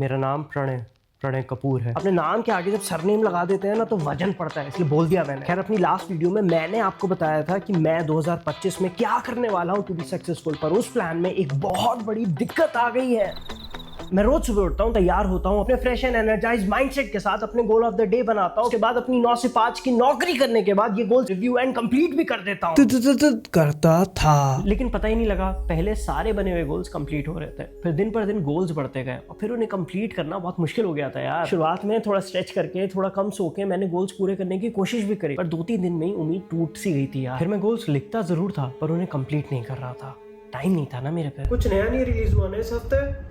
मेरा नाम प्रणय प्रणय कपूर है। अपने नाम के आगे जब सरनेम लगा देते हैं ना तो वजन पड़ता है, इसलिए बोल दिया मैंने। खैर, अपनी लास्ट वीडियो में मैंने आपको बताया था कि मैं 2025 में क्या करने वाला हूं टू बी सक्सेसफुल, पर उस प्लान में एक बहुत बड़ी दिक्कत आ गई है। मैं रोज सुबह उठता हूँ, तैयार होता हूँ, अपने फ्रेश एंड एनर्जाइज माइंडसेट के साथ अपने गोल ऑफ द डे बनाता हूँ। उसके बाद अपनी 9 से 5 की नौकरी करने के बाद ये गोल रिव्यू एंड कंप्लीट भी कर देता हूँ। करता था, लेकिन पता ही नहीं लगा, पहले सारे बने हुए गोल्स कंप्लीट हो रहे थे, फिर दिन पर दिन गोल्स बढ़ते गए और फिर उन्हें कंप्लीट करना बहुत मुश्किल हो गया था यार। शुरुआत में थोड़ा स्ट्रेच करके, थोड़ा कम सो के मैंने गोल्स पूरे करने की कोशिश भी करी, पर 2-3 दिन में ही उम्मीद टूट सी गई थी यार। फिर मैं गोल्स लिखता जरूर था पर उन्हें कंप्लीट नहीं कर रहा था, टाइम नहीं था ना मेरे पे। कुछ नया नहीं रिलीज हुआ ना इस हफ्ते।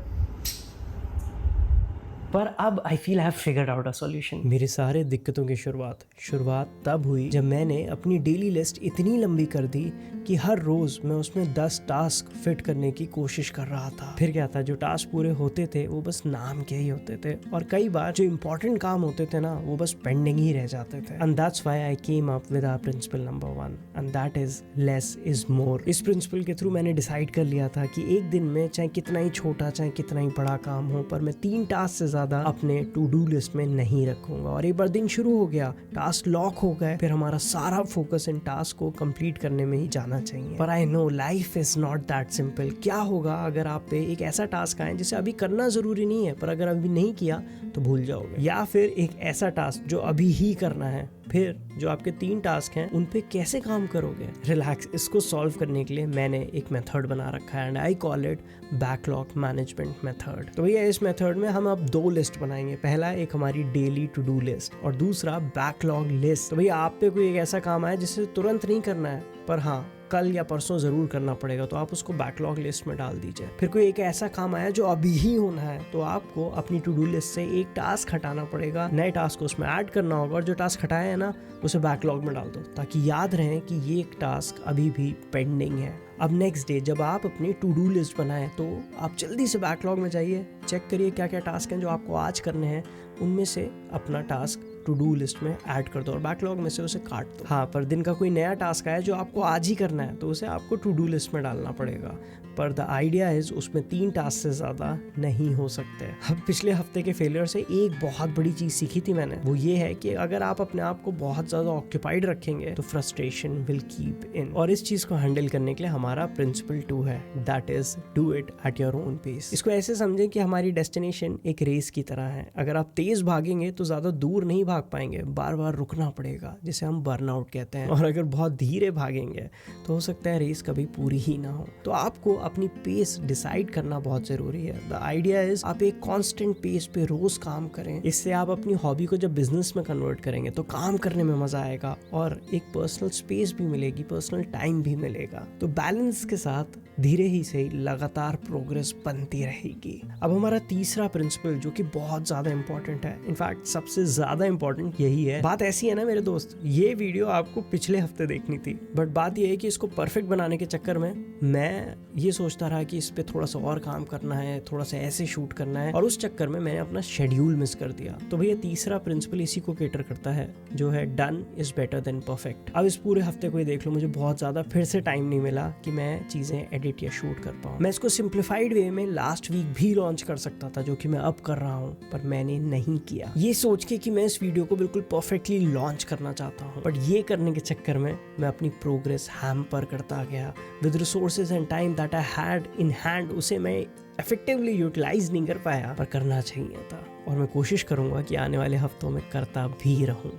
पर अब I feel have figured out a solution. मेरे सारे दिक्कतों की शुरुआत तब हुई जब मैंने अपनी डेली लिस्ट इतनी लंबी कर दी कि हर रोज मैं उसमें 10 टास्क फिट करने की कोशिश कर रहा था। फिर क्या था, जो टास्क पूरे होते थे वो बस नाम के ही होते थे और कई बार जो इंपॉर्टेंट काम होते थे ना वो बस पेंडिंग ही रह जाते थे। And that's why I came up with our principle number 1 and that is less is more. इस प्रिंसिपल के थ्रू मैंने डिसाइड कर लिया था कि एक दिन में चाहे कितना ही छोटा चाहे कितना ही बड़ा काम हो, पर मैं 3 टास्क से ज्यादा अपने टू डू लिस्ट में नहीं रखूंगा। और एक बार दिन शुरू हो गया, टास्क लॉक हो गए, फिर हमारा सारा फोकस इन टास्क को कंप्लीट करने में ही जाना चाहिए। पर I know life is not that simple. क्या होगा अगर आप पे एक ऐसा टास्क आए जिसे अभी करना जरूरी नहीं है, पर अगर अभी नहीं किया तो भूल जाओगे, या फिर एक ऐसा टास्क जो अभी ही करना है, फिर जो आपके 3 टास्क हैं उन पे कैसे काम करोगे। रिलैक्स, इसको सॉल्व करने के लिए मैंने एक मेथड बना रखा है and I call it backlog management method. तो भैया इस मेथड में हम अब 2 लिस्ट बनाएंगे। पहला एक हमारी डेली टू डू लिस्ट और दूसरा बैकलॉग लिस्ट। तो भैया आप पे कोई एक ऐसा काम आया जिसे तुरंत नहीं करना है, पर हाँ कल या परसों जरूर करना पड़ेगा, तो आप उसको बैकलॉग लिस्ट में डाल दीजिए। फिर कोई एक ऐसा काम आया जो अभी ही होना है, तो आपको अपनी टू डू लिस्ट से एक टास्क हटाना पड़ेगा, नए टास्क को उसमें ऐड करना होगा और जो टास्क हटाया है ना उसे बैकलॉग में डाल दो, ताकि याद रहे कि ये एक टास्क अभी भी पेंडिंग है। अब नेक्स्ट डे जब आप अपनी टू डू लिस्ट बनाएं तो आप जल्दी से बैकलॉग में जाइए, चेक करिए क्या क्या टास्क हैं जो आपको आज करने हैं, उनमें से अपना टास्क टू डू लिस्ट में ऐड कर दो और बैकलॉग में से उसे काट दो। हाँ, पर दिन का कोई नया टास्क आया जो आपको आज ही करना है तो उसे आपको टू डू लिस्ट में डालना पड़ेगा, पर द आइडिया इज उसमें 3 टास्क से ज्यादा नहीं हो सकते। अब पिछले हफ्ते के फेलियर से एक बहुत बड़ी चीज सीखी थी मैंने, वो ये है कि अगर आप अपने आप को बहुत ज्यादा ऑक्यूपाइड रखेंगे तो फ्रस्ट्रेशन विल कीप इन। और इस चीज को हैंडल करने के लिए हमारा प्रिंसिपल 2 है, that is do it at your own pace. इसको ऐसे समझे कि हमारी डेस्टिनेशन एक रेस की तरह है। अगर आप तेज भागेंगे तो ज्यादा दूर नहीं भाग पाएंगे, बार बार रुकना पड़ेगा, जिसे हम बर्नआउट कहते हैं। और अगर बहुत धीरे भागेंगे तो हो सकता है रेस कभी पूरी ही ना हो। तो आपको अपनी पेस डिसाइड करना बहुत जरूरी है। द आइडिया इज आप एक कांस्टेंट पेस पे रोज काम करें। इससे आप अपनी हॉबी को जब बिजनेस में कन्वर्ट करेंगे तो काम करने में मजा आएगा और एक पर्सनल स्पेस भी मिलेगी, पर्सनल टाइम भी मिलेगा। तो बैलेंस के साथ धीरे ही सही लगातार प्रोग्रेस बनती रहेगी। अब हमारा तीसरा प्रिंसिपल जो कि बहुत ज्यादा इंपॉर्टेंट है, इनफैक्ट सबसे ज्यादा इंपॉर्टेंट यही है। बात ऐसी है ना मेरे दोस्त, ये वीडियो आपको पिछले हफ्ते देखनी थी, बट बात ये है कि इसको परफेक्ट बनाने के चक्कर में मैं ये सोचता रहा कि इस पे थोड़ा सा और काम करना है, थोड़ा सा ऐसे शूट करना है, और उस चक्कर में मैंने अपना शेड्यूल मिस कर दिया। तो भैया तीसरा प्रिंसिपल इसी को केटर करता है, जो है done is better than perfect. अब इस पूरे हफ्ते को ही देख लो, मुझे बहुत ज्यादा फिर से टाइम नहीं मिला कि मैं चीजें एडिट या शूट कर पाऊँ। मैं इसको सिंप्लीफाइड वे में लास्ट वीक भी लॉन्च कर सकता था, जो कि मैं अब कर रहा हूँ, पर मैंने नहीं किया, ये सोच के कि मैं इस वीडियो को बिल्कुल परफेक्टली लॉन्च करना चाहता हूँ। बट ये करने के चक्कर में मैं अपनी प्रोग्रेस हैम्पर करता गया with resources and time that I had in hand. उसे मैं इफेक्टिवली यूटिलाइज नहीं कर पाया, पर करना चाहिए था, और मैं कोशिश करूंगा कि आने वाले हफ्तों में करता भी रहूं।